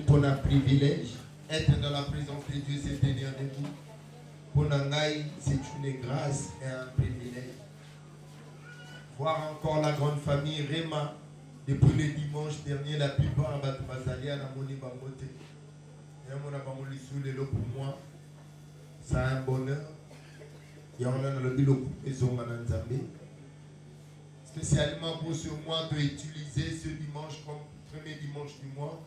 Pour un privilège, être dans la présence de Dieu, c'est tenir debout. Pour Nangaï, c'est une grâce et un privilège. Voir encore la grande famille Réma, depuis le dimanche dernier, la plupart de Bazalia, na moni Bamote. Et mon abamoli sous les lots pour moi, c'est un bonheur. Et on a le bilo maison Mananzambe. Spécialement pour ce mois, de utiliser ce dimanche comme premier dimanche du mois.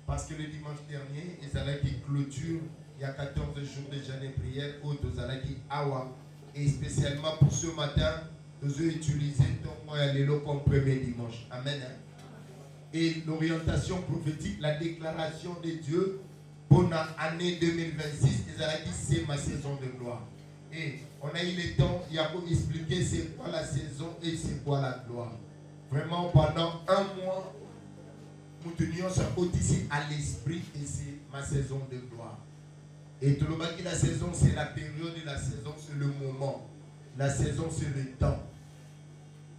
Parce que le dimanche dernier, ils allaient qui clôture, il y a 14 jours déjà de prière, autres allaient qui awa. Et spécialement pour ce matin, nous avons utilisé ton mois l'élo comme premier dimanche. Amen. Et l'orientation prophétique, la déclaration de Dieu pour l'année 2026, ils allaient dit c'est ma saison de gloire. Et on a eu le temps, il y a pour expliquer c'est quoi la saison et c'est quoi la gloire. Vraiment pendant un mois, nous tenions ça ici à l'esprit et c'est ma saison de gloire. Et tout le monde qui la saison, c'est la période et la saison, c'est le moment. La saison, c'est le temps.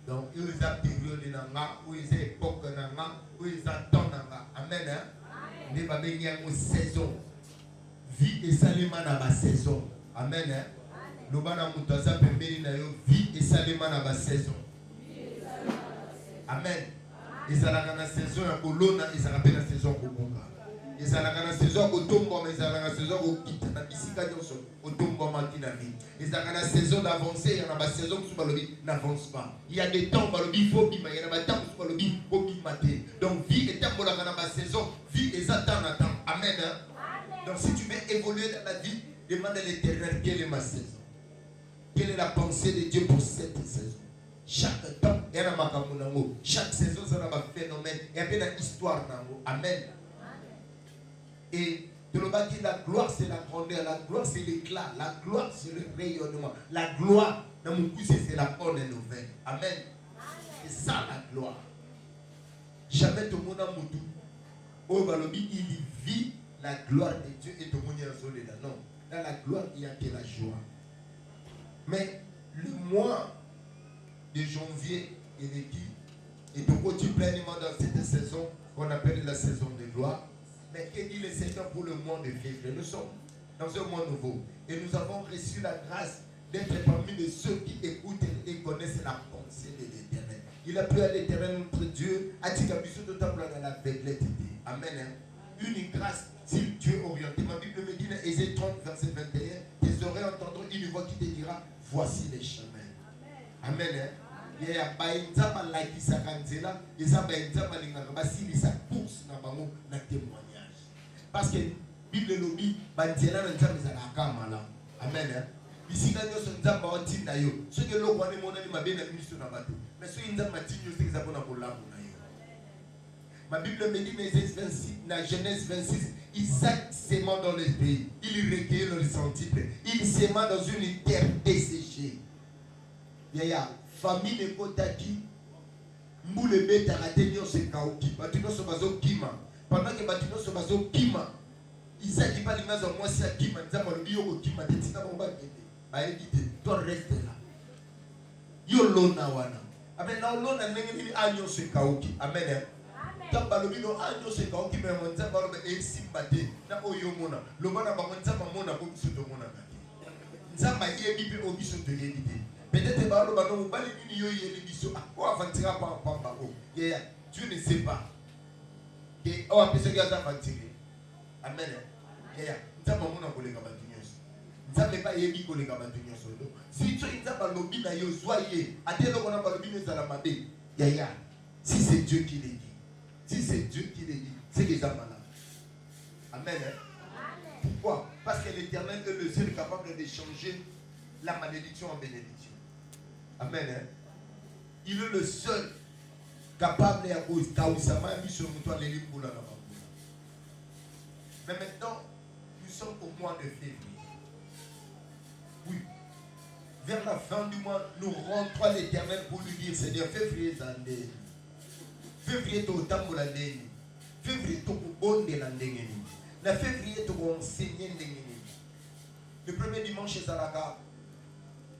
Donc, il y a la période de l'anga, où il y a l'époque de l'anga, où il y a le temps de l'anga. Amen. Il y a une saison. Vie et salement dans ma saison. Amen. Le bana mutaza pembeni na yo vie et salement dans ma saison. Amen. Ils ont la saison à Bolona, ils ont la saison au Bonga. Ils ont la saison au Tombo, mais ils ont la saison au Kitana, au Tombo Matinami. Ils ont la saison d'avancer, il y a la saison où Balobi n'avance pas. Il y a des temps où Balobi faut bima, il y a des temps où Balobi faut bimater. Donc, vie est un peu la saison, vie est à temps. Amen. Donc, si tu veux évoluer dans la vie, demande à l'Éternel quelle est ma saison. Quelle est la pensée de Dieu pour cette saison. Chaque temps, il y a un chaque saison, ça a un phénomène. Il y a une histoire. Amen. Et de l'autre côté, la gloire, c'est la grandeur. La gloire, c'est l'éclat. La gloire, c'est le rayonnement. La gloire, dans mon coup, c'est la bonne nouvelle. Amen. C'est ça la gloire. Jamais tout le monde a moutou. Au Balobi, il vit la gloire de Dieu et tout le monde est en là. Non. Dans la gloire, il y a que la joie. Mais le mois de janvier et de qui et donc tu pleinement dans cette saison qu'on appelle la saison de gloire. Mais qu'est-ce qu'il est Seigneur pour le mois de février? Nous sommes dans un mois nouveau et nous avons reçu la grâce d'être parmi de ceux qui écoutent et connaissent la pensée de l'Éternel. Il a plu à l'Éternel notre Dieu à Tikabiso de temple dans la faiblesse. Amen. Une grâce si Dieu orienté. Ma Bible me dit dans Ésaïe 30 verset 21, tes oreilles entendront une voix qui te dira voici les chemins. Amen. Il y a un like qui s'accantela, il y a un course dans témoignage. Parce que la Bible le dit, Bantiana n'a jamais la amen. Ici, quand nous sommes en train de dire, ce que l'on voit, on a bien la mission dans bateau. Mais ce qui est en train de dire, c'est que ça va pour la ma Bible me dit, dans Genèse 26, Isaac s'aimant dans le pays, il recueille le centuple, il s'aimant dans une terre desséchée. Il y a famille de Kotaki, Moule Beta, Atenio se Kaoki, Batino Sobazo Kima. Pendant que Batino Sobazo Kima, Isaac qui parle de moi, c'est Kima, Zama le bio Kima, Tetina Bomba Kete. Bah, évitez, toi reste là. Yo Lona Wana. Amen, now Lona Nengeni Agno se Kaoki. Amen. Tabalobino Agno se Kaoki, mais on Zama le Simbate, na Oyomona. Lomana Bamonzama Mona, Bobisoto Mona. Zama Yebi Obisoto Yebite. Peut-être Dieu ne sait pas. Amen. Si tu si c'est Dieu qui le dit, si c'est Dieu qui le dit, c'est que ça malade. Amen. Pourquoi? Parce que l'Éternel est le seul capable de changer la malédiction en bénédiction. Amen. Il est le seul capable de mais maintenant, nous sommes au mois de février. Oui. Vers la fin du mois, nous rentrons à l'Éternel pour lui dire, Seigneur, février zandé. Février to tambo la ndeni. Février to bonde la ndeni. La février to enseigner ndeni. Le premier dimanche chez Zalaka,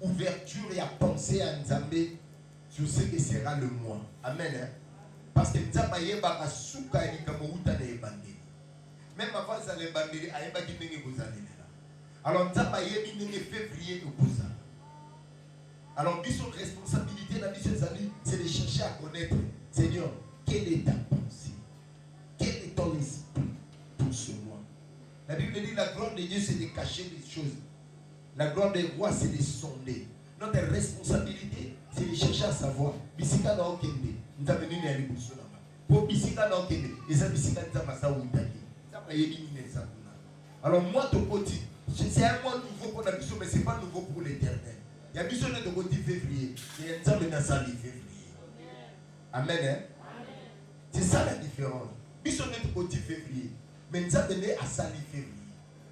ouverture et à penser à Nzambé sur ce que sera le mois. Amen. Parce que Nzambe yeba kasuka ni kamouta na ebande. Même avant ça, les bandits, il y a pas qui vous allez là. Alors, nous avons février ou ça. Alors, notre responsabilité dans les amis, c'est de chercher à connaître, Seigneur, quelle est ta pensée? Quel est ton esprit pour ce mois? La Bible dit la gloire de Dieu, c'est de cacher les choses. La gloire des rois, c'est de sonder. Notre responsabilité, c'est de chercher à savoir. Bisika na okende. Nous avons venu à l'ébousson là-bas. Pour bisika na okende. Et ça, bisika na masa ou itaki. Ça va y éliminer ça. Alors, moi, ton côté, c'est un mois nouveau pour la mission, mais ce n'est pas nouveau pour l'éternel. Il y a mission de côté février. Il y a une salle de février. Amen. Hein? C'est ça la différence. Mission de côté février. Mais nous avons donné à sali février.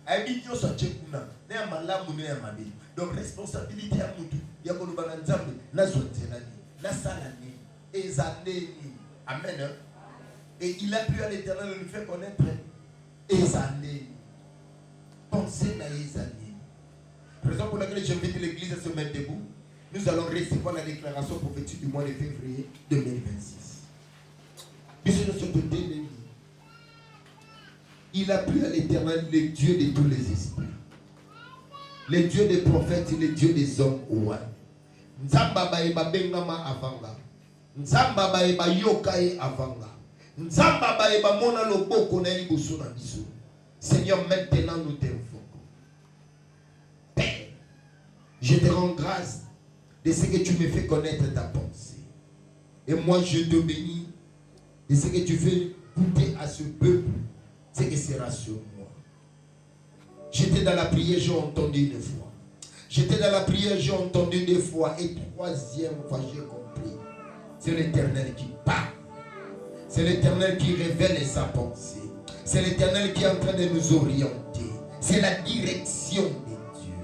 Aïe, soit tchèkouna. Né à malamu, né à mabé. Donc, responsabilité à Moutou. Il y a qu'on nous balance la zone, la salani, et zané. Amen. Hein? Et il a plu à l'éternel de nous faire connaître. Et zané. Pensez à les années. Raison pour laquelle j'invite l'église à se mettre debout. Nous allons recevoir la déclaration prophétique du mois de février 2026. Il a plu à l'éternel, le Dieu de tous les esprits, le Dieu des prophètes et le Dieu des hommes. Nzamba ba bengama avanga. Nzamba ba yokai avanga. Nzamba ba mona loboko na liboso na biso. Seigneur, maintenant nous t'invoquons. Père, je te rends grâce de ce que tu me fais connaître ta pensée. Et moi, je te bénis de ce que tu fais goûter à ce peuple, ce qui sera sur moi. J'étais dans la prière, j'ai entendu une fois. J'étais dans la prière, j'ai entendu deux fois. Et troisième fois, j'ai compris. C'est l'Éternel qui parle. C'est l'Éternel qui révèle sa pensée. C'est l'Éternel qui est en train de nous orienter. C'est la direction de Dieu.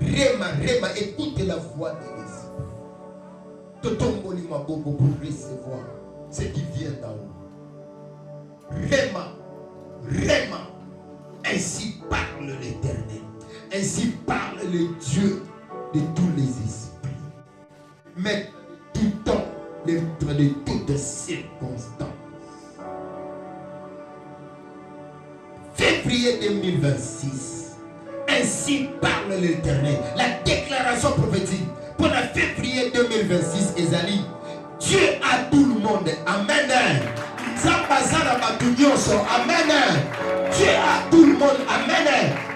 Réma, écoutez la voix de l'Esprit. Totomboli ma bobo pour recevoir ce qui vient d'en haut. Réma, ainsi parle l'Éternel. Ainsi parle le Dieu de tous les esprits. Mais tout temps, l'être de toutes circonstances. Février 2026. Ainsi parle l'Éternel. La déclaration prophétique pour la février 2026, Ezali. Dieu a tout le monde. Amen. Amen. Dieu a tout le monde. Amen.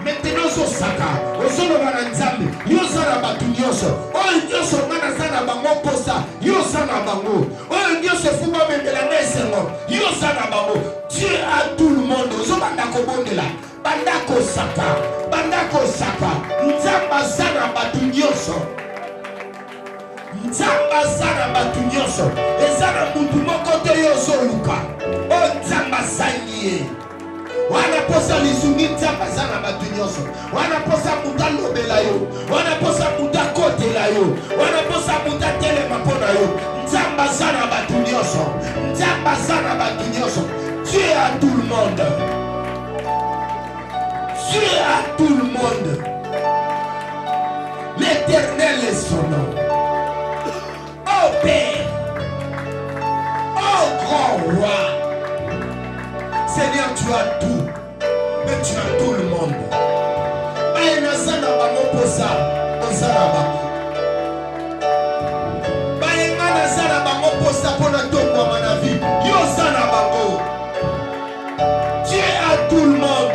Maintenant, Sosaka, Osonobana Nzambe, Yosana Batunyoso, Oyo Manasana Bango Posa, Yosana Bango, Oyo Fuba Membelane Sengo, Yosana Bango. Dieu a tout le monde. Osomanda Kobondela, Bandako Saka, Nzamba Sana Batunyoso. Nzamba Sana Batunyoso, Ezana Mutumoko Teyoso Luka, O Nzamba Sanye. Wanaposa lisungi nzamba sana batunyoso. Wanaposa mutalo belayo. Wanaposa mutakote layo. Wanaposa mutatele mapona yo. Nzamba sana batunyoso. Nzamba sana batunyoso. Dieu a tout le monde. Dieu a tout le monde. L'Éternel est son nom. Oh Père. Oh grand roi. Seigneur, tu as tout, mais tu as tout le monde. Dieu a tout le monde.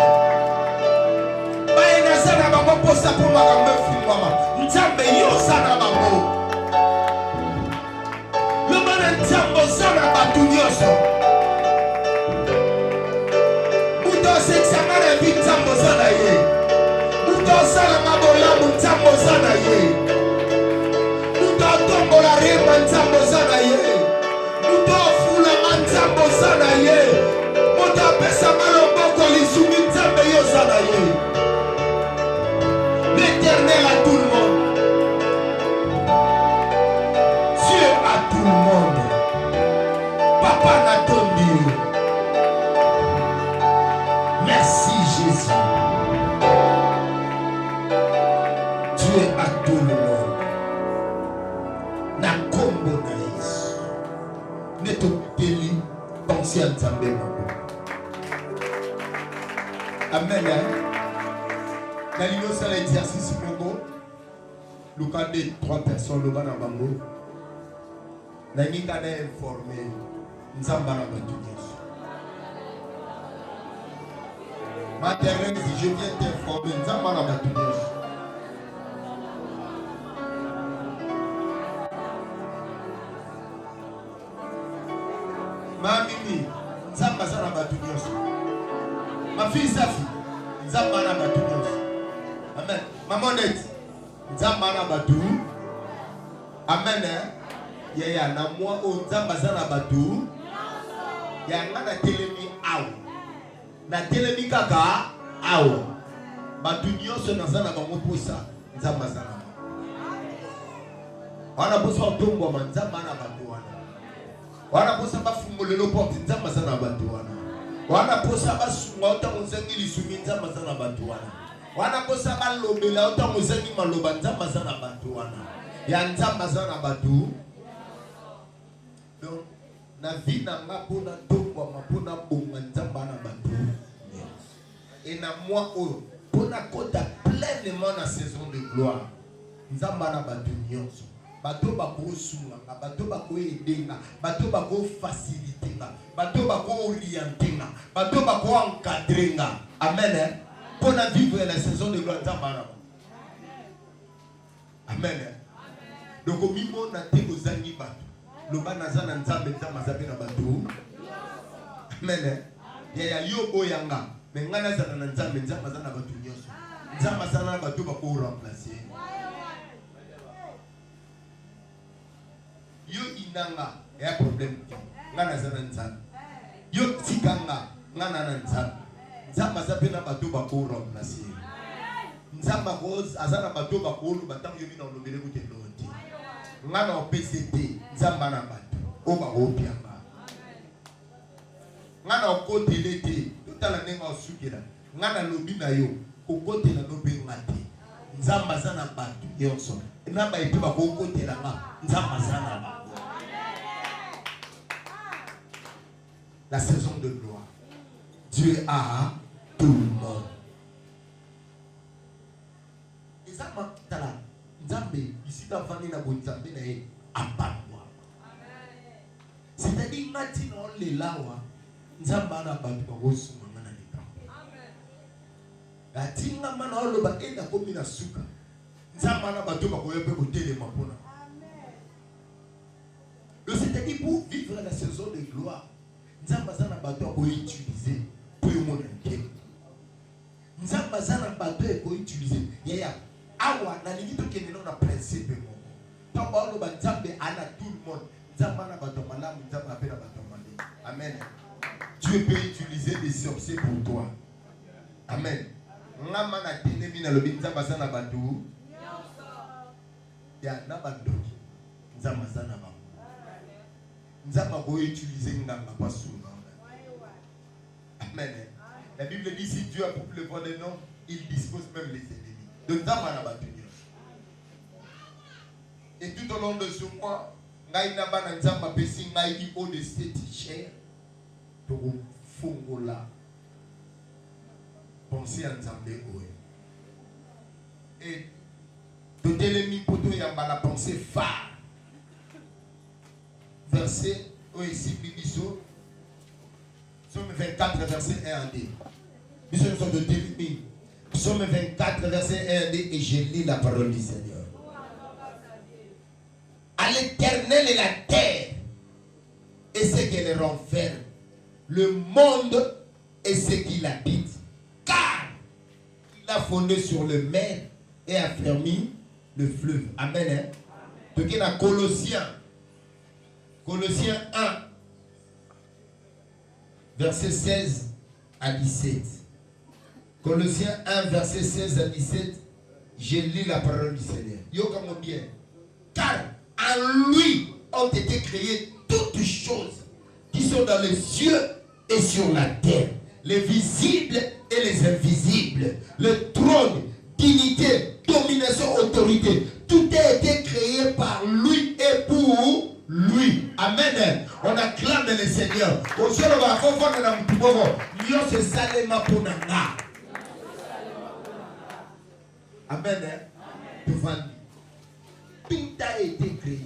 L'Éternel a tout le monde. Dieu a tout le monde. Papa n'a attendu. Merci Jésus. Dieu a tout le monde. Na kombo na Yesu. Neto teli pensez à Nzambe mabo. Amen. Dans l'innocent l'exercice Congo, le cas de 3 personnes, le ban à Bango, la Nika est informé, nous avons ma Thérèse, je viens t'informer, nous avons ma Mimi, nous avons ma fille Safi, nous avons amen. Maman net, Nzambana Batu. Amen. Yaya na moi o Nzambazana Batu. Yanga na telemi aw. Na telemi kaka aw. Batu nyonso nazana bango posa Nzambazana. Wana posa otombo ma Nzambana Batu wana. Wana posa bafungolelo porte Nzambazana Batu wana. Wana posa basunga otamonzengi lisumi Nzambazana Batu wana. Wana kosa balobela ota mozangi maloba nzamba za na batu wana ya nzamba za na batu. Donc na vie na nga pona tongwa mapona bonga nzamba na batu et na moi o pona kota pleinement na saison de gloire nzamba na batu nyonso bato bako sunga bato bako edenga bato bako faciliter bato bako orienter bato bako encadrer. Amen. Pour vivre la saison de gloire. Amen. Donc au milieu on a été aux années battus. Le banazan nzambe nzambe na batu. Amen. Ya yo boyanga. Mais ngana zana nzambe nzambe na batu nyoso. Nzambe na batu ba ko remplacer. Yo inanga ya problème. Ngana zana nzambe. Yo tikanga ngana nzambe. Nzamba zapena bato bako remplacer. Nzamba rose azana bato bako lu batango yomi na olobele ko teloti. Ngana o PCT nzamba na bato o ba o piamba. Ngana o kotelete totala nenga osukira. Ngana lobi na yo ko kotela no be ngati. Nzamba zana bato yonso. Namba epe bako kotela nga nzamba zana bato. La saison de gloire. Dieu a tout le monde. Et ça m'a dit, Nzambe, ici dans Fanny na Nzambe na ye apatwa. C'est-à-dire maintenant les lawa Nzamba na batu ba wosu mangana leka. Amen. Gatinga mana olo ba enda komi na suka. Nzamba na batu ba koyepe ko telema pona. Amen. Donc c'est-à-dire pour vivre la saison de gloire, Nzamba na batu ko utiliser pour le monde entier. Nzamba zana bato eko utiliser yaya awa na limite kene na principe moko tamba lo ba nzambe ana tout le monde nzamba na bato malamu nzamba apela bato mali. Amen. Dieu peut utiliser des sorciers pour toi. Amen. Ngama na tenemi na lobi nzamba zana bato ya na bato nzamba zana ba nzamba ko utiliser ngamba pasuna. Amen. La Bible dit si Dieu a pour le voir des noms, il dispose même les ennemis. Donc, et tout au long de ce mois, ngai na bana nzamba pesi ngai au de cette chair pour fongola. Pensez à nzambe oe. Et de telemi poto yamba la pensée phare. Verset ici bibiso. Psaume 24, verset 1 à 2. Nous sommes de Télémie. Psaume 24, verset 1 à 2. Et je lis la parole du Seigneur. À l'Éternel et la terre, et ce qu'elle renferme, le monde et ce qui l'habite. Car il a fondé sur le mer et a fermé le fleuve. Amen. Hein? Donc il y a Colossiens 1. Verset 16 à 17. Colossiens 1, verset 16 à 17. Je lis la parole du Seigneur. Yokamo bien. Car en lui ont été créées toutes choses qui sont dans les cieux et sur la terre, les visibles et les invisibles, le trône, dignité, domination, autorité. Tout a été créé par lui et pour lui. Amen. On acclame le Seigneur. Aujourd'hui, on va faire la mtubogo. Dieu se salema pour nanga. Amen. Devant lui. Tout a été créé.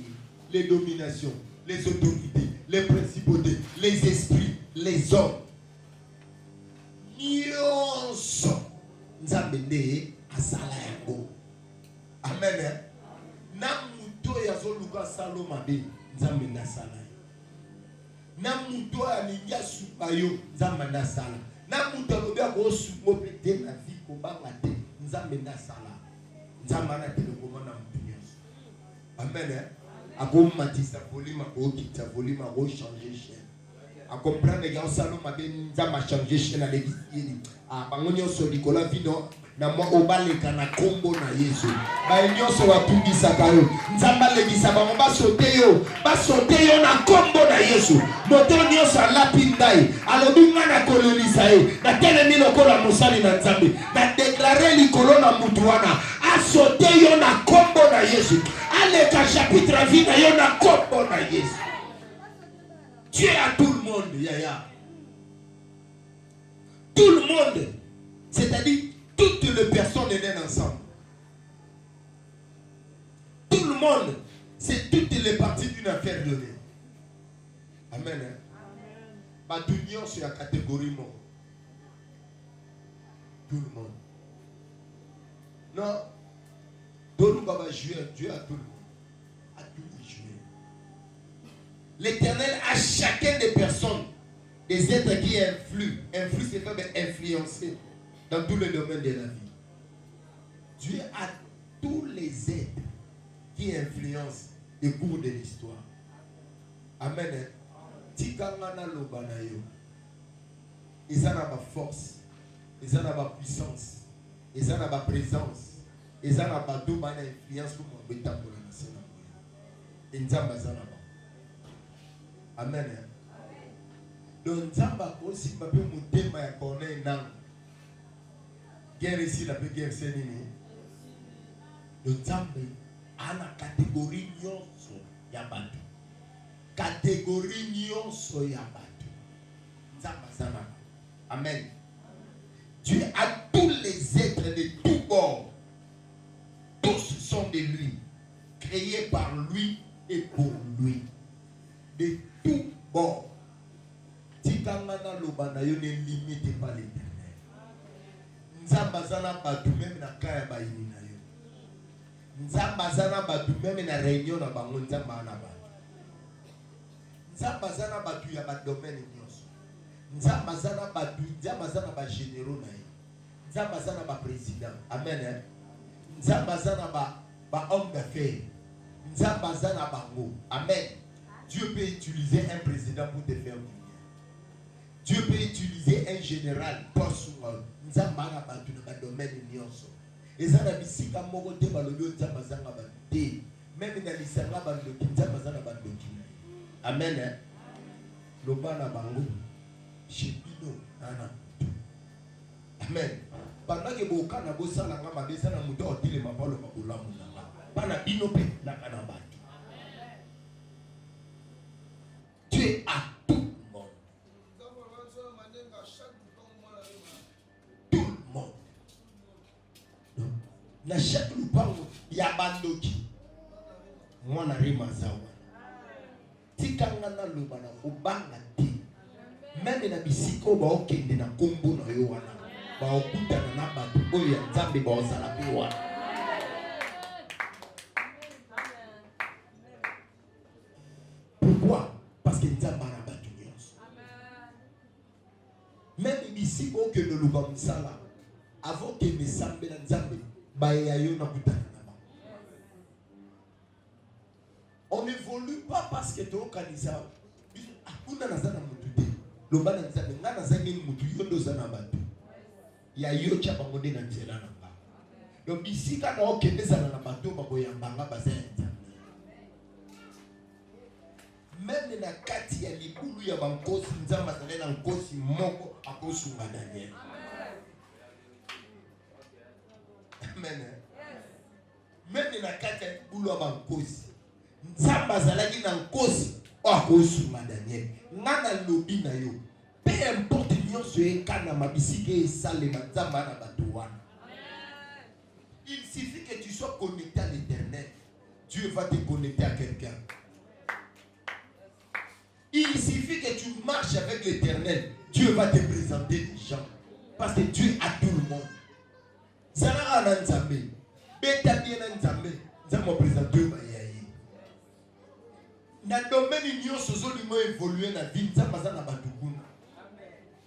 Les dominations, les autorités, les principautés, les esprits, les hommes. Nyonso. Nzambe nde asala yango. Amen. Na muto ya zoluka salo mabe. Nzambe na sala. Na muto ya ninja supayo. Nzambe na sala. Na muto lobi ako sumo pete na vie ko banga te. Nzambe na sala. Nzambe na telekoma na muto. Amen. A matisa volume, a kita volume, a changer chaîne. A comprendre que salon m'a bien changer chaîne à l'église. A bangonyo so Nicolas vino na moi obaleka na kombo na Yesu. Ba nyonso wa tungisa kayo. Nzamba legisa ba mba sote yo na kombo na Yesu. Moto nyonso lapindai. Alobi ngana kolonisa e. Na telemi lokola musali na Nzambe. Na déclarer likolo na mutu wana. Asote yo na kombo na Yesu. Aleka chapitre vie na yo na kombo na Yesu. Tu es à tout le monde, yaya. Tout le monde. C'est-à-dire toutes les personnes nées ensemble. Tout le monde, c'est toutes les parties d'une affaire donnée. Amen. Pas d'union sur la catégorie mort. Tout le monde. Non. Tout le monde va jouer Dieu à tout le monde. À tous les jouer. L'Éternel a chacun des personnes, des êtres qui influent. Influent, c'est pas influencer dans tous les domaines de la vie. Dieu a tous les êtres qui influencent le cours de l'histoire. Amen. Tikangana lobanayo. Ils ont ma force. Ils ont ma puissance. Ils ont ma présence. Ils ont ma influence pour mon béta pour la nation. Ils ont ma Amen. Donc Nzamba aussi pape mutema ya kone nang. Guerre ici la guerre c'est nini. Donc Nzamba ana catégorie nyonso ya batu. Catégorie nyonso ya batu. Nzamba sana. Amen. Dieu a tous les êtres de tous bords. Tous sont de lui, créés par lui et pour lui. De tout bord. Tikangana lobana yo ne limite pas l'Éternel. Nzambazana batu même na kaya ba yini na yo. Nzambazana batu même na réunion na bango nzamba na ba. Nzambazana batu ya ba domaine nyonso. Nzambazana batu, nzambazana ba généraux na yo. Nzambazana ba président. Amen. Nzambazana ba homme d'affaires. Nzambazana bango. Amen. Dieu peut utiliser un président pour te faire bien. Dieu peut utiliser un général pour soi. Nzambana batu na domaine nyonso. Ezana bisika moko te balobi nzambazanga bate. Même na lisanga bandoki nzambazana bandoki. Amen. Lobana bango. Chepino nana. Amen. Pendant que bokana bosala nga mabesa na muto otile mapalo mabulamu na. Bana bino pe na kana batu. Tu es à tout le monde. Tout le monde. Na chaque lupango ya bandoki. Mwana rima zawa. Tikanga na lubana ubanga ti. Meme na bisiko ba okende na kombo na yo wana. Ba okutana na batu oyo ya Nzambe ba osala pe wana. Pourquoi? Parce que Nzamba na batu nyonso. Même ici au que le lubam sala avant que me sambe na Nzambe ba ya yo na kutana na ba. On n'évolue pas parce que tu es kanisa. Akuna nazana mutu te. Loba na Nzambe ngana zangi mutu yondo zana batu. Ya yo cha bangonde na nzela na ba. Donc ici quand on okende zana na batu ba boyambanga bazenda. Même na kati ya libulu ya bankosi Nzamba zana na nkosi moko akosunga Daniel. Amen. Même na kati ya libulu ya bankosi Nzamba zalaki na nkosi akosunga Daniel. Ngana lobi na yo. Peu importe nyonso ekana mabisike esalema Nzamba na bato wana. Il suffit que tu sois connecté à l'Éternel. Dieu va te connecter à quelqu'un. Il suffit que tu marches avec l'Éternel. Dieu va te présenter des gens. Parce que Dieu a tout le monde. Zara na nzambe. Beta bien na nzambe. Nzambe présente Dieu bayayi. Na domaine nyonso zolimo évoluer na vie nzambe za na batukuna.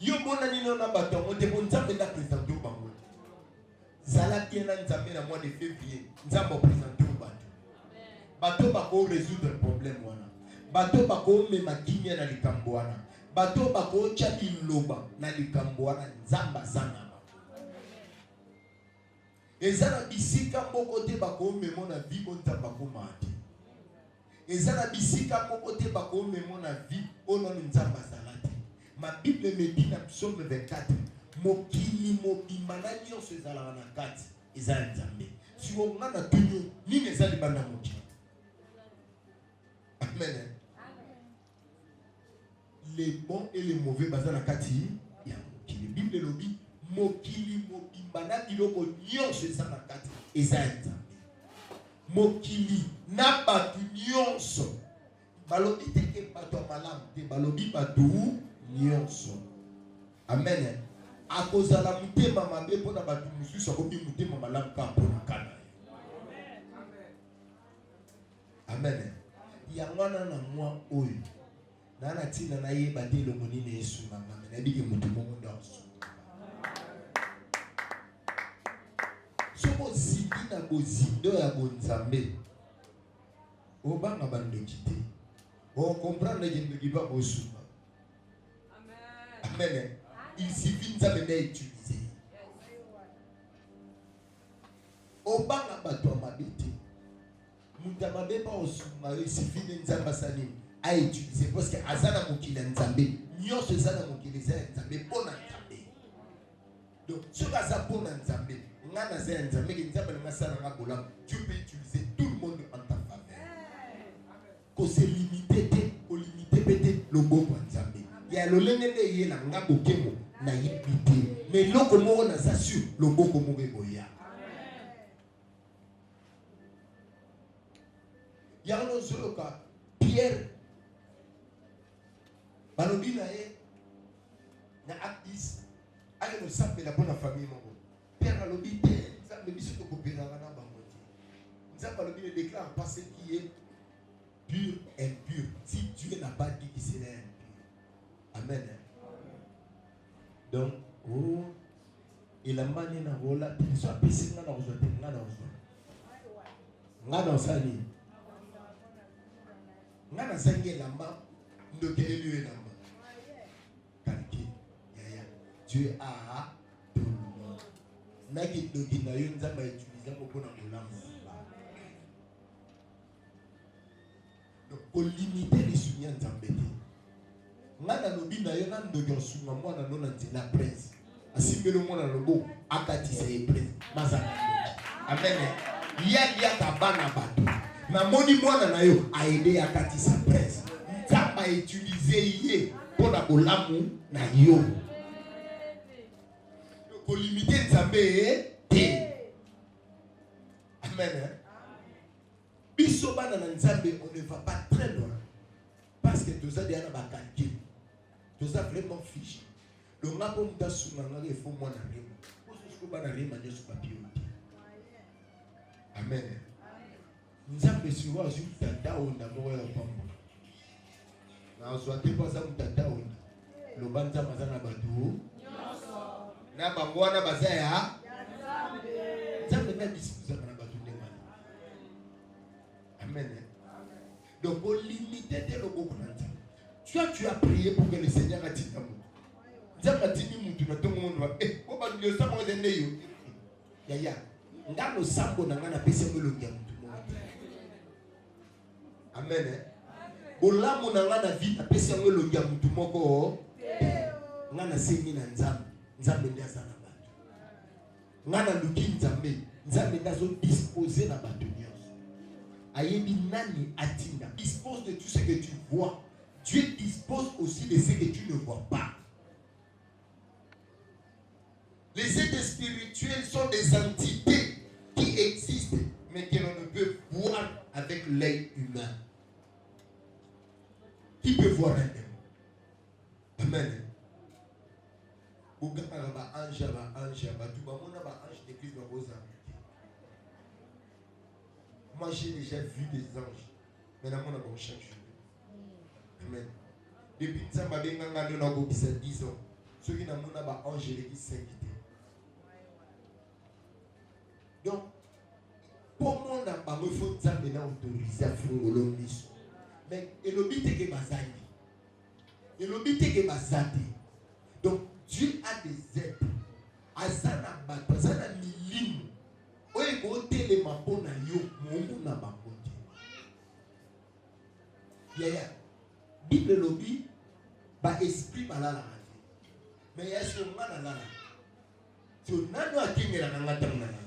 Yo mona nino na bato ngote bon nzambe na présente Dieu bango. Zala bien na nzambe na mois de février. Nzambe présente Dieu bato. Bato bako résoudre problème wana. Bato bako mema kimia na likambo wana. Bato bako chabi loba na likambo wana nzamba zana. Ezana bisika moko te bako memo na vie onta bako mate. Ezana bisika moko te bako memo na vie ono nzamba zalate. Ma Bible me dit dans Psaume 24, mokili mobimba na nyonso ezala na kati ezala nzambe. Si on a tenu ni ezali bana mokili. Amen. Les bons et les mauvais bazana kati ya mokili. Bible lobi mokili mobimba na biloko nyonso ezala kati ezala nzambe. Mokili na batu nyonso balobi teke bato malamu te balobi batu nyonso. Amen. Akozala mutema mabe pona batu mususu akobi mutema malamu ka pona kana. Amen. Yangwana na mwa oyo na na tina na ye batelo monine Yesu mama na bige mutu mongo ndaso. Soko zindi na bozindo ya bonzambe. Obanga bandoki te. O comprendre que ne giba bosuba. Amen. Amen. Il suffit de utiliser. Obanga bato mabete. Mutamabe pa osuma il suffit de nzamba sani a utiliser parce que azana mokili nzambe. Nyonso ezana mokili nzambe pona nzambe. Donc ce kaza pona nzambe. Ngana za nzambe ki nzambe na sana ngabola. Tu peux utiliser tout le monde en ta faveur. Ko se limiter te, ko limiter peut-être le bon nzambe. Ya lo lengene ye na ngabo kemo na yibite. Mais loko mo na sasu lo boko mo boya. Yalo zoloka Pierre balobi na ye na actis ale no sambe la bonne famille moko. Pierre balobi te sambe biso to kopela na bango te. Nzambe balobi le déclare pas ce qui est pur et impur. Si Dieu n'a pas dit que c'est impur. Amen. Donc, oh, il a mané na rola, il soit pissé na rozo, na rozo. Na sani. Na sangi lamba, ndokele lui lamba. Kalki, yaya. Dieu a tout le monde. Na ki doki na yo nzamba utiliser pour na kolamba. Donc, pour limiter les souliers nzambete. Ngana lobi na yo na ndoki sunga mwana no na nzela prince. Asimbelo mwana lobo akatisa e prince. Mazana. Amen. Ya tabana bato. Na moni mwana na yo a aidé akatisa prince. Nzamba utiliser ye pour na kolamu na yo. Pour limiter nzambe te. Amen. Biso bana na nzambe on ne va pas très loin. Parce que tout ça déjà ba calcul. Tout ça vraiment fiché. Donc là pour m'ta sunanga il faut moi na rima. Pour ce que bana rima je suis papier. Amen. Nzambe siwa ju tata onda mo ya pamba. Na swate pas ça tata onda. Lo banza mazana batu. Na bangwana bazaya. Nzambe na discuter na batu ndema. Amen. Donc, pour limiter tes logos, tu as prié pour que le Seigneur a dit à vous. Tu as dit à tout le monde, eh, on va nous savoir des néos. Yaya, dans le sambo, on a passé le logos. Amen. Bon, là, on a vie, on a passé le logos. On a sémi dans Nzambe. Nzambe n'a pas de on a luki Nzambe. Nzambe n'a pas disposé dans la bataille. Ayebi nani atinda. Dispose de tout ce que tu vois. Dieu dispose aussi de ce que tu ne vois pas. Les êtres spirituels sont des entités qui Moi j'ai déjà vu des anges. Maintenant on a bon chaque jour. Amen. Depuis que ça m'a bien gagné dans 10 ans. Ceux qui n'ont pas ange qui s'inquiètent. Donc pour moi on n'a pas besoin de ça maintenant autorisé à faire le mission. Mais et le but est que bazali. Et le but est que bazali. Donc Dieu a des êtres. Azana bata, azana milimu. Oye kote le mapona yo, mungu na bakote. Yaya, Bible lobby, ba esprit balala mati. Mais y'a ce moment là là. Si on a nous à qui la ngata ngana.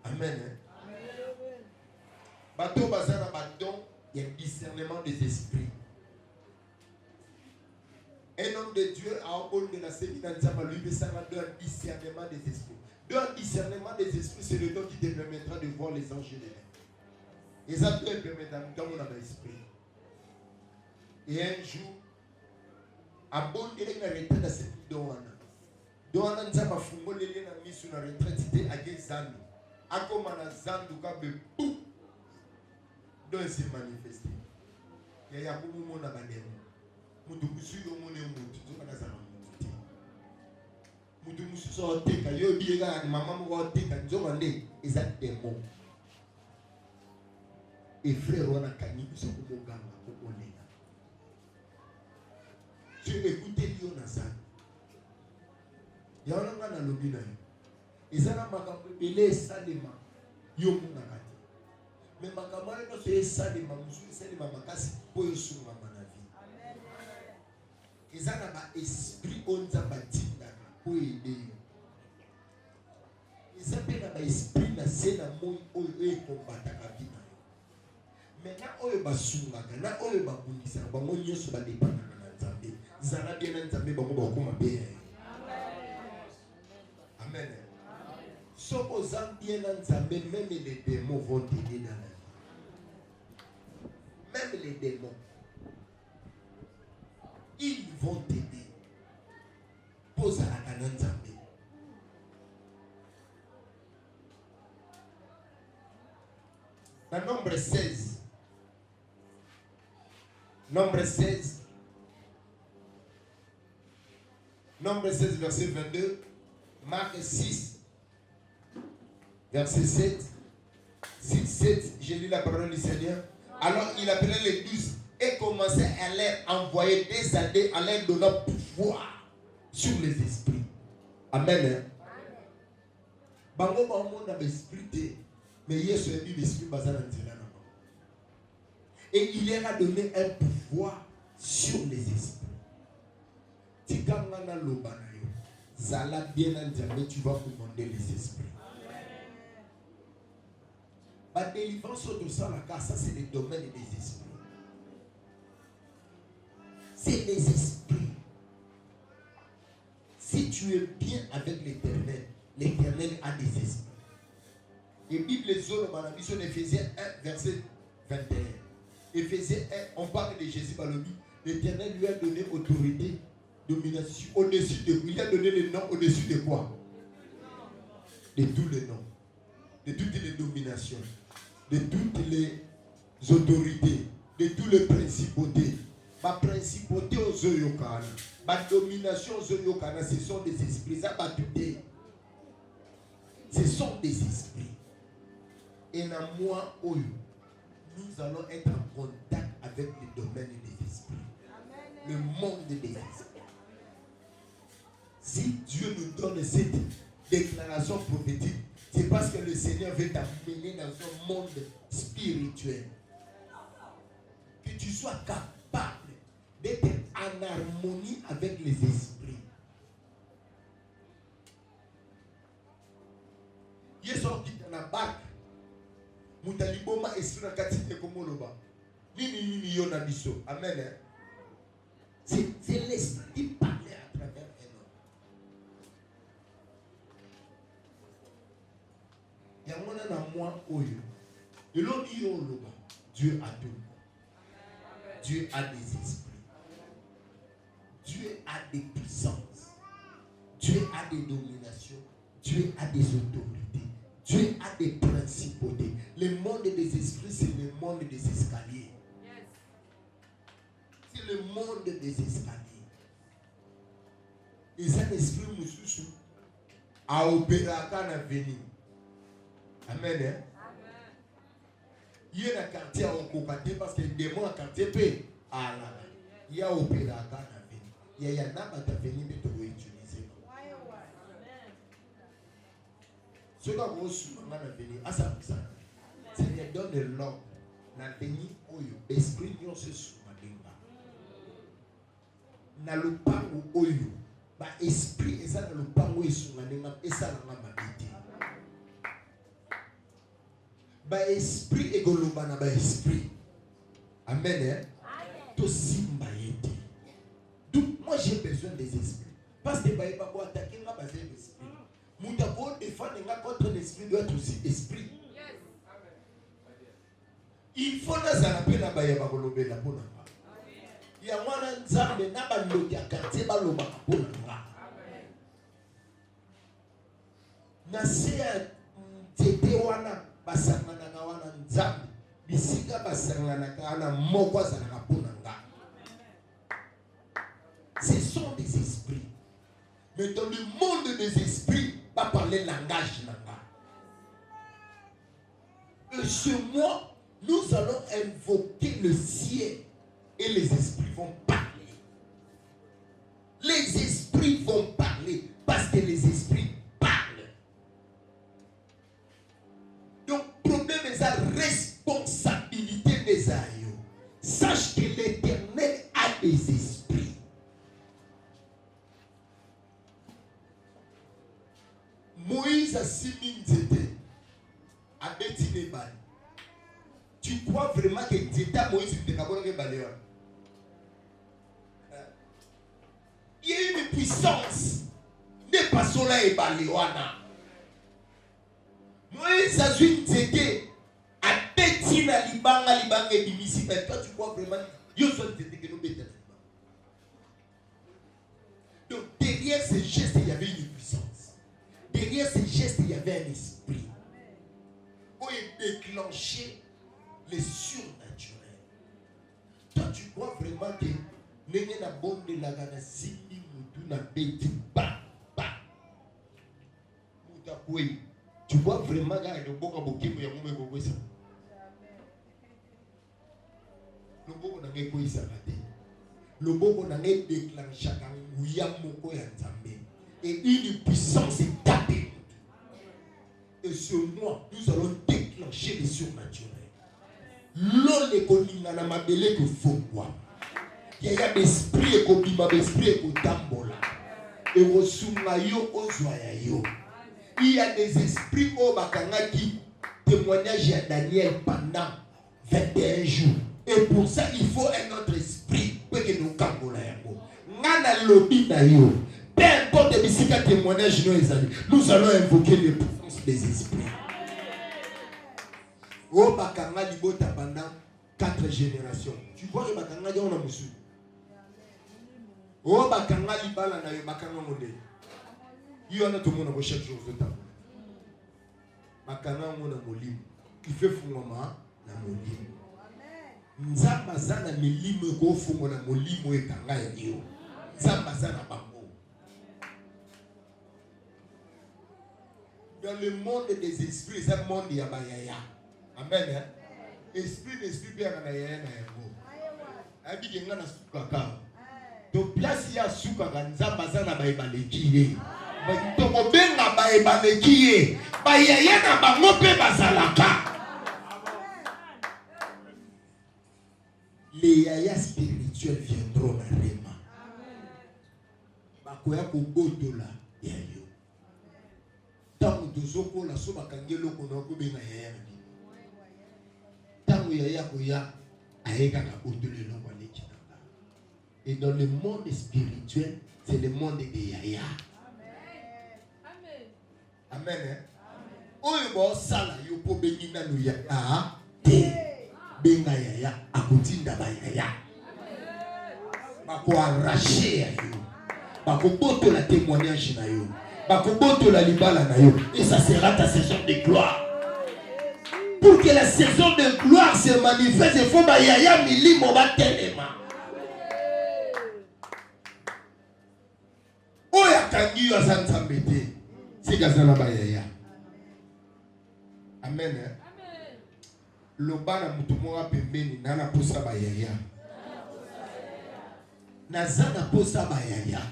Amen. Bateau bazana baton, il y a discernement des esprits. Un homme de Dieu a envolé de la séminaire de lui, mais ça va donner un discernement des esprits. Un discernement des esprits, c'est le don qui te permettra de voir les anges de l'air. Et ça te permettra de voir l'esprit. Et un jour, à bon délai, il a retraité dans cette douane. Douane, il a fait un mis sur la retraite, c'était à Gezando. À comme on a Zando, quand il boum, donc il s'est manifesté. Il y a beaucoup de monde à Badem. Mutu yo mone mutu zo kana sana mutu musu so teka yo biega ni mama mo teka zo mande eza démon et frère wana kani so ko ganga ko olela tu écoutez yo na ça ya wana ngana lobi na yo ezana makambo ele salema yo mona kati mais makambo no so salema musu salema makasi po yo sunga mana vie. Ils ont un esprit on t'a bâti pour aider. Ils ont un esprit na scène moi où ils combattent la vie. Maintenant où ils sont là, maintenant où ils sont boulisés, bah moi ils sont pas dépendants de Nzambe. Zara bien Nzambe, bah moi beaucoup m'appelle. Amen. Sauf aux gens bien Nzambe, même les démons vont t'aider dans la vie. Même les démons. Ils vont t'aider. Pose à la Nzambe. Dans Nombre 16. Nombre 16. Nombre 16, verset 22. Marc 6, verset 7. 6, 7. J'ai lu la parole du Seigneur. Alors il appelait les 12 et commençait à leur envoyer des années en leur donnant pouvoir sur les esprits. Amen. Bango bango na l'esprit, mais Yesu a dit l'esprit bazana nzela na. Et il leur a donné un pouvoir sur les esprits. Tikanga na loba na yo. Zala bien Nzambe, tu vas commander les esprits. La délivrance de ça, ça c'est le domaine des esprits. C'est les esprits. Si tu es bien avec l'Éternel, l'Éternel a des esprits. Et Bible zone dans la mission d'Éphésiens 1, verset 21. Éphésiens 1, on parle de Jésus Balobi. L'Éternel lui a donné autorité, domination, au-dessus de. Il a donné le nom au-dessus de quoi? De tous les noms, de toutes les dominations, de toutes les autorités, de tous les principautés. Ma principauté aux Zoyokana, ma domination aux Zoyokana, ce sont des esprits. Ce sont des esprits. Et dans moi, nous allons être en contact avec le domaine des esprits. Le monde des esprits. Si Dieu nous donne cette déclaration prophétique, c'est parce que le Seigneur veut t'amener dans un monde spirituel. Que tu sois capable d'être en harmonie avec les esprits. Yesu qui na barque, mutaliboma esprit na katite komoloba. Nini yona biso. Amen. C'est l'esprit qui parle à travers un homme. Il y a un homme moi oyo. Et l'homme dit Dieu a tout. Dieu a des esprits. Dieu a des puissances. Dieu a des dominations. Dieu a des autorités. Dieu a des principautés. Le monde des esprits, c'est le monde des escaliers. C'est le monde des escaliers. Et c'est un esprit moussoussou à opérer à l'avenir. Amen. Hein? Il y a un quartier à Okokate parce que les démons à quartier paient. Il y a opérer à l'avenir. Il y a un âme à l'avenir que tu dois utiliser. Ce qu'on va souvent à l'avenir, à ça, Seigneur donne de l'ordre. L'avenir, l'esprit, nous se souvient. Na lupango oyo ba esprit eza na lupango esunga nenga esala nga mabete ba esprit egoloba na ba esprit. Amen. Hein? To simba yete. Donc moi j'ai besoin des esprits parce que ba eba ko attaquer nga ba esprit. Muta ko défendre nga contre l'esprit doit être aussi esprit. Yes. Il faut na zala pe na ba ya ba kolobela pona. Il y a un nzambe na balobi ya quartier baloba pona nga. Na se tete wana basangana na wana nzambe bisika basangana kana moko azalaka pona nga. Ce sont des esprits. Mais dans le monde des esprits, va parler langage nanga. Et ce mois, nous allons invoquer le ciel. Et les esprits vont parler. Les esprits vont parler parce que les esprits parlent. Donc, problème est la responsabilité des aïeux. Sache que l'Éternel a des esprits. Moïse a simi nzete a beti ne bali. Tu crois vraiment que nzete Moïse ne peut pas balayer? Il y a une puissance. Ne pas cela et baléwana. Moïse a vu une zété. A péti na libanga et bimisi. Mais toi tu crois vraiment que nous sommes zété que nous bêtons. Donc derrière ces gestes il y avait une puissance. Derrière ces gestes il y avait un esprit. Où il déclenchait les surnaturels. Toi tu crois vraiment que Nene na bonde la gana sindi mutu na beti ba. Muta kwe. Tu vois vraiment que le boka bokimu ya mume kokwesa. Le boko na nge kwesa kate. Le boko na nge déclencha kanguya moko ya nzambe. Et une puissance est tapée. Et ce mois, nous allons déclencher les surnaturels. L'on les koninga na mabele que faut quoi. Il y a des esprits et kobima d'esprit et kotambola. Et osuma yo ozwaya yo. Il y a des esprits au bakangaki témoignage à Daniel pendant 21 jours. Et pour ça il faut un autre esprit pour que nous kambola yango. Ngana lobi na yo. Peu importe les bisika témoignage nous allons invoquer les puissances des esprits. Au bakanga libota pendant 4 générations. Tu vois que bakanga ya on a musu. Oh bakanga libala na yo bakanga monde. Yo na tout monde chaque jour de temps. Bakanga mona molimo. Il fait fungoma na molimo. Nzamba zana milimo ko fungo na molimo ekanga yo. Nzamba zana bango. Dans le monde des esprits, c'est un monde ya bayaya. Amen. Esprit bien na yaya na yango. Abi kenga na sukaka. To place ya suka nzamba zana baibalekiye. Ba to kobenga baibalekiye. Ba yaya na bango pe bazalaka. Les yaya spirituels viendront na rema. Bakoya ko botola yayo. Tango tozoko la so bakangelo ko na ko benga yaya. Tango yaya ko ya aeka ka botolelo kwa leki. Et dans le monde spirituel, c'est le monde des yaya. Amen. Amen. Oyo bo sala yo po benina no yaya te benga yaya akutinda ba yaya. bako arracher à yo, bako boto la témoignage na yo, bako boto la libala na yo, et ça sera ta saison de gloire. Pour que la saison de gloire se manifeste, il faut ba yaya milimo ba telema. Oya kangi yo santa mbete, c'est gazana ba yaya. Amen. Lobana mutumoa pembeni nana posa ba yaya. Nazana posa ba yaya.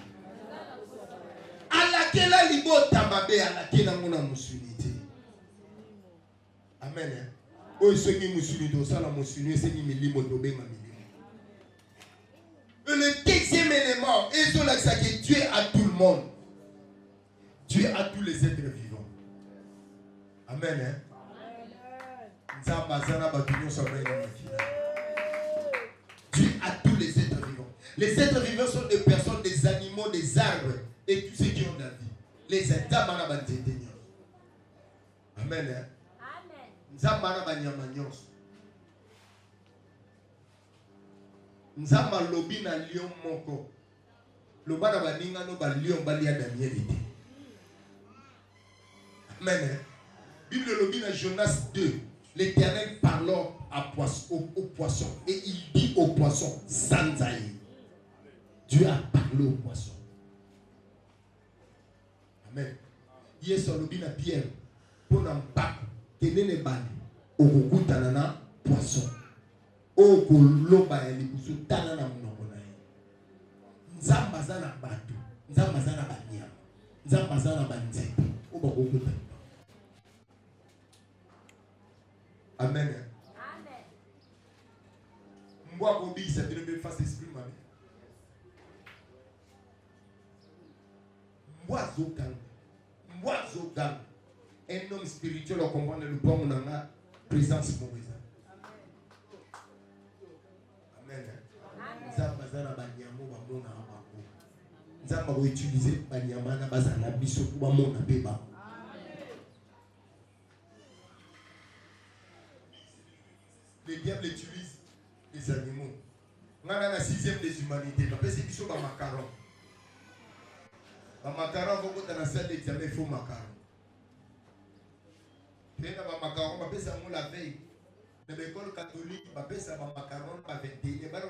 Alakela libota babe alakela ngona musulite. Amen. Oyo soki musulite osala musulite sengi milimo tobenga milimo. Le deuxième élément, et sur l'axe que Dieu a tout le monde. Dieu a tous les êtres vivants. Amen. Dieu a tous les êtres vivants. Les êtres vivants sont des personnes, des animaux, des arbres et tous ceux qui ont la vie. Les états Amen. Nzamba lobi na lion moko. Lobana baninga no ba lion balia Daniel ete. Amen. Bible lobi na Jonas 2. L'Éternel parlant au poisson et il dit au poisson sans haïr. Dieu a parlé au poisson. Amen. Hier sur lobi na Pierre pour n'importe quel est le bali au kukutanana poisson. O koloba ya libusu tana na mnoko na ye. Nzamba zana batu, nzamba zana banyama, nzamba zana banzete. O ba kokuta. Amen. Amen. Mbwa kobi sa bino be face esprit mabe. Mbwa zogang. Un homme spirituel au comprendre le bon nanga présence mauvaise. Nzamba zana banyamo bamona abako. Nzamba ko utiliser banyama na bazana biso ko bamona beba. Le diable utilise les animaux. On a la sixième des humanités. Parce que biso ba macaron. Ba macaron faut que dans la salle d'examen il faut macaron. Puis na ba macaron ba pesa mo la veille. Dans l'école catholique, je vais faire un macaron à 21. Je vais faire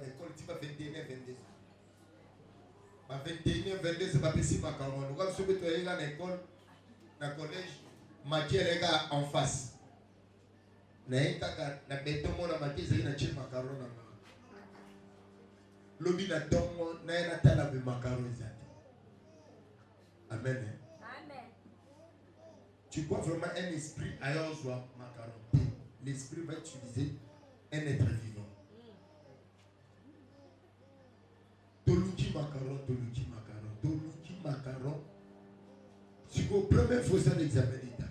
l'école 21 et 22. À 21 et 22, je vais faire un macaron. Nous allons faire à l'école, dans le collège, Mathieu est en face. Je vais faire un macaron. Lobi na dongo na yana tala be macaron zati. Amen. Amen. Tu vois vraiment un esprit ailleurs soit macaron. L'esprit va utiliser un être vivant. Toluki macaron. Si vous prenez faux ça l'examen d'état.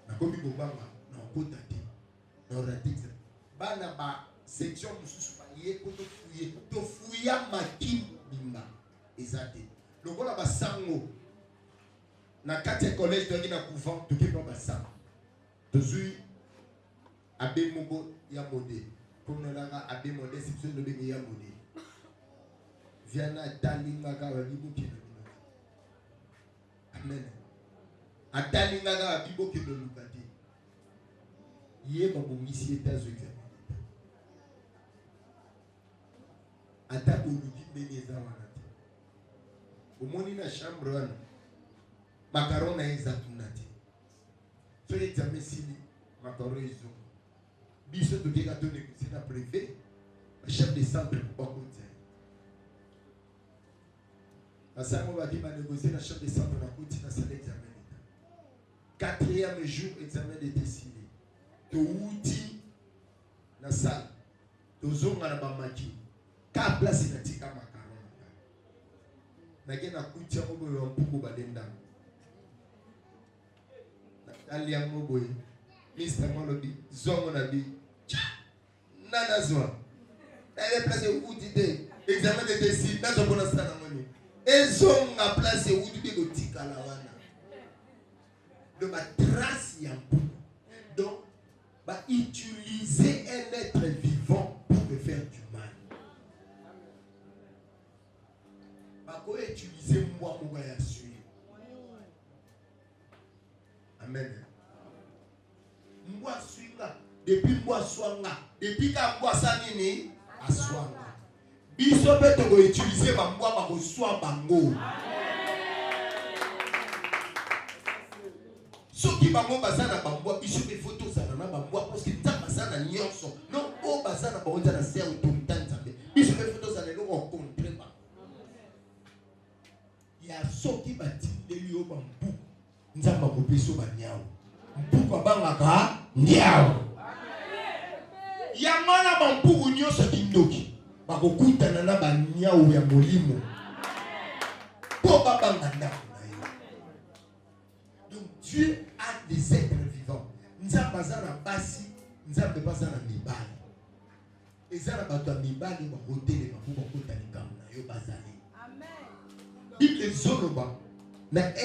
Na komi bobanga na kota te. Na raté examen. Bana ba section mususu ba ye ko to fuya makim bimba. Ezate. Lokola ba sango. Na kati collège de na couvent to kipa ba sango. Tozui Abe Mogo ya modé. Comme nous l'avons Abe modé, c'est ce que nous devons ya modé. Viana Talingaga wa bibo kino. Amen. Atalingaga wa bibo kino lukati. Yé babu misi États-Unis. Ata uluki beneza wanati. Umoni na chambre wana. Macaron na ezatunati. So examen sili macaron izo. Biso de Gégato négocié la préfet, le chef de centre pour pas côté. La Samo va dire négocier le chef de centre pour côté dans cet examen. Quatrième jour, examen de décidé. Tu outil dans la salle. Tu zonga na bamaki. Ka place na tika macaron. Na gena kutia mobo yo mpuko badenda. Ali ya mobo yi. Mr. Molobi, zongo na bi. Nana zwa. Elle est placée où tu dis examen de décide dans ton bonus na ngoni. Ezong a placé où tu dis go tika la wana. De ma trace ya mpuko. Donc va utiliser un être vivant pour te faire du mal. bako utiliser mbwa ko ya suivre. Amen. Mbwa swinga depuis mbwa swanga depuis ka mbwa sa nini aswanga. Biso beto ko utiliser ba mbwa ba ko swa bango. Soki bango bazana ba mbwa biso be photo zana na ba mbwa parce que tamba sana nyonso. Non o bazana ba onza na ser automatan zambe. Biso be photo zana lo rencontrer ba. Ya soki batindeli yo ba mbu. Nzamba ko biso ba nyao. Mbu ko bangaka nyao. Ya mana ba mbu nyonso kindoki. Bakokutana na ba nyao ya molimo. Po babanga na. Donc Dieu a des êtres vivants. Nzamba zana basi, nzamba bazana mibali. Ezana bato mibali ba hotele ba ko kotani kamna yo bazali. Amen. Bible zoloba na